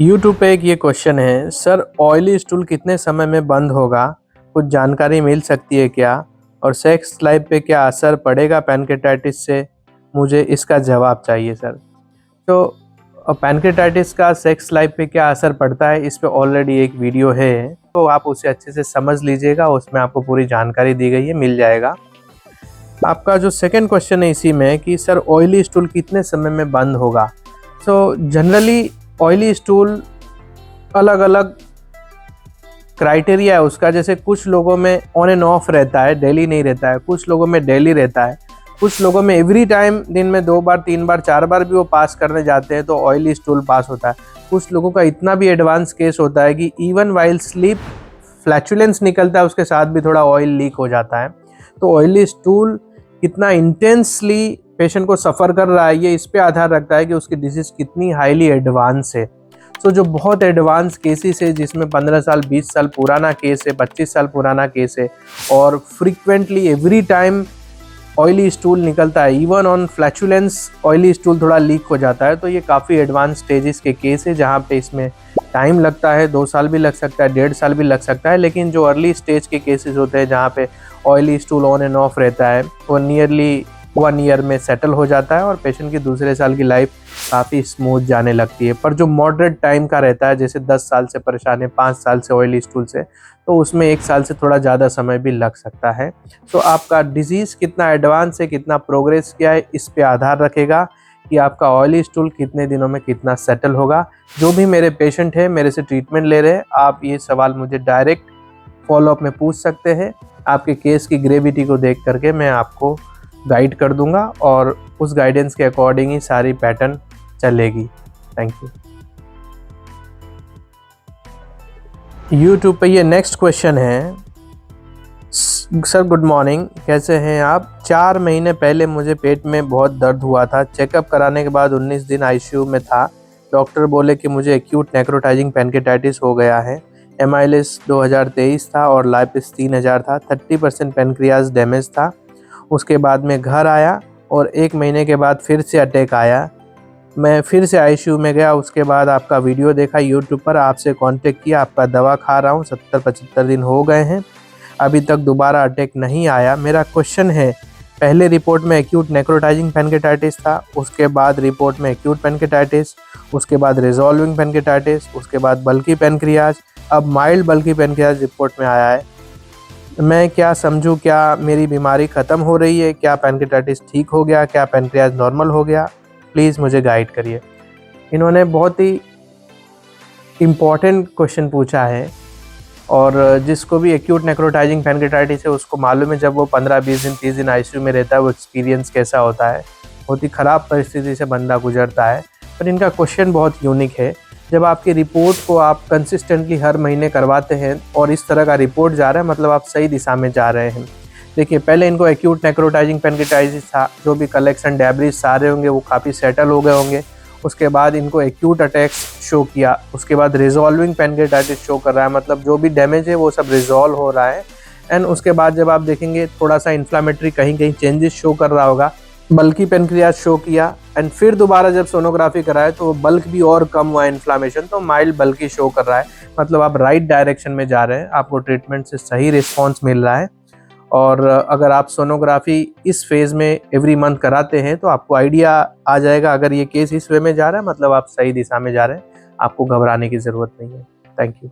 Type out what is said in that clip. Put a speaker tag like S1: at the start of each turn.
S1: YouTube पे एक ये क्वेश्चन है, सर ऑयली स्टूल कितने समय में बंद होगा? कुछ जानकारी मिल सकती है क्या? और सेक्स लाइफ पे क्या असर पड़ेगा पैनक्रेटाइटिस से? मुझे इसका जवाब चाहिए सर। तो पैनक्रेटाइटिस का सेक्स लाइफ पे क्या असर पड़ता है, इस पे ऑलरेडी एक वीडियो है, तो आप उसे अच्छे से समझ लीजिएगा। उसमें आपको पूरी जानकारी दी गई है, मिल जाएगा। आपका जो सेकंड क्वेश्चन है इसी में कि सर ऑयली स्टूल कितने समय में बंद होगा? सो जनरली ऑयली स्टूल अलग अलग क्राइटेरिया है उसका। जैसे कुछ लोगों में ऑन एंड ऑफ रहता है, डेली नहीं रहता है। कुछ लोगों में डेली रहता है। कुछ लोगों में एवरी टाइम दिन में 2 बार 3 बार 4 बार भी वो पास करने जाते हैं तो ऑयली स्टूल पास होता है। कुछ लोगों का इतना भी एडवांस केस होता है कि इवन वाइल स्लीप फ्लैचुलेंस निकलता है, उसके साथ भी थोड़ा ऑयल लीक हो जाता है। तो ऑयली स्टूल कितना इंटेंसली पेशेंट को सफ़र कर रहा है, ये इस पे आधार रखता है कि उसकी डिजीज़ कितनी हाईली एडवांस है। सो जो बहुत एडवांस केसेस है, जिसमें 15 साल 20 साल पुराना केस है, 25 साल पुराना केस है, और frequently every time oily stool निकलता है, even on flatulence oily stool थोड़ा लीक हो जाता है, तो ये काफ़ी एडवांस स्टेजेस के केस है जहाँ पे इसमें टाइम लगता है। 2 साल भी लग सकता है, 1.5 साल भी लग सकता है। लेकिन जो अर्ली स्टेज के केसेस होते हैं जहाँ पे oily stool on end of रहता है, वो नियरली 1 ईयर में सेटल हो जाता है और पेशेंट की दूसरे साल की लाइफ काफ़ी स्मूथ जाने लगती है। पर जो मॉडरेट टाइम का रहता है, जैसे 10 साल से परेशान है, 5 साल से ऑयली स्टूल से, तो उसमें 1 साल से थोड़ा ज़्यादा समय भी लग सकता है। सो आपका डिजीज़ कितना एडवांस है, कितना प्रोग्रेस किया है, इस पे आधार रखेगा कि आपका ऑयली स्टूल कितने दिनों में कितना सेटल होगा। जो भी मेरे पेशेंट हैं, मेरे से ट्रीटमेंट ले रहे हैं, आप ये सवाल मुझे डायरेक्ट फॉलोअप में पूछ सकते हैं। आपके केस की ग्रेविटी को देख करके मैं आपको गाइड कर दूंगा और उस गाइडेंस के अकॉर्डिंग ही सारी पैटर्न चलेगी। Thank you. यूट्यूब पे ये नेक्स्ट क्वेश्चन है, सर गुड मॉर्निंग, कैसे हैं आप? 4 महीने पहले मुझे पेट में बहुत दर्द हुआ था। चेकअप कराने के बाद 19 दिन आईसीयू में था। डॉक्टर बोले कि मुझे एक्यूट नेक्रोटाइजिंग पैनक्रेटाइटिस हो गया है। एमाइलिस 2023 था और लाइपिस 3000 था। 30% पैनक्रियाज डैमेज था। उसके बाद में घर आया और 1 महीने के बाद फिर से अटैक आया। मैं फिर से आईसीयू में गया। उसके बाद आपका वीडियो देखा यूट्यूब पर, आपसे कांटेक्ट किया। आपका दवा खा रहा हूँ, 70-75 दिन हो गए हैं, अभी तक दोबारा अटैक नहीं आया। मेरा क्वेश्चन है, पहले रिपोर्ट में एक्यूट नेक्रोटाइजिंग पैनक्रेटाइटिस था, उसके बाद रिपोर्ट में एक्यूट पैनक्रेटाइटिस, उसके बाद रिजॉल्विंग पैनक्रेटाइटिस, उसके बाद बल्की पैनक्रियाज, अब माइल्ड बल्की पैनक्रियाज रिपोर्ट में आया है। मैं क्या समझूं? क्या मेरी बीमारी ख़त्म हो रही है? क्या पैनक्रेटाइटिस ठीक हो गया? क्या पैनक्रियाज नॉर्मल हो गया? प्लीज़ मुझे गाइड करिए। इन्होंने बहुत ही इम्पॉर्टेंट क्वेश्चन पूछा है और जिसको भी एक्यूट नेक्रोटाइजिंग पैनक्रेटाइटिस है उसको मालूम है, जब वो 15-20 दिन 30 दिन आईसीयू में रहता है, वो एक्सपीरियंस कैसा होता है। बहुत ही ख़राब परिस्थिति से बंदा गुजरता है। पर इनका क्वेश्चन बहुत यूनिक है। जब आपकी रिपोर्ट को आप कंसिस्टेंटली हर महीने करवाते हैं और इस तरह का रिपोर्ट जा रहा है, मतलब आप सही दिशा में जा रहे हैं। देखिए, पहले इनको एक्यूट नेक्रोटाइजिंग पैनक्रेटाइटिस था, जो भी कलेक्शन डैब्रिज सारे होंगे वो काफ़ी सेटल हो गए होंगे। उसके बाद इनको एक्यूट अटैक्स शो किया। उसके बाद रिजॉल्विंग पैनक्रेटाइटिस शो कर रहा है, मतलब जो भी डैमेज है वो सब रिजॉल्व हो रहा है। एंड उसके बाद जब आप देखेंगे थोड़ा सा इन्फ्लामेटरी कहीं कहीं चेंजेस शो कर रहा होगा। बल्की पैनक्रियाज शो किया एंड फिर दोबारा जब सोनोग्राफी कराए तो बल्क भी और कम हुआ, इन्फ्लामेशन, तो माइल्ड बल्की शो कर रहा है। मतलब आप राइट डायरेक्शन में जा रहे हैं, आपको ट्रीटमेंट से सही रिस्पॉन्स मिल रहा है। और अगर आप सोनोग्राफी इस फेज़ में एवरी मंथ कराते हैं तो आपको आइडिया आ जाएगा। अगर ये केस इस वे में जा रहा है, मतलब आप सही दिशा में जा रहे हैं, आपको घबराने की ज़रूरत नहीं है। Thank you.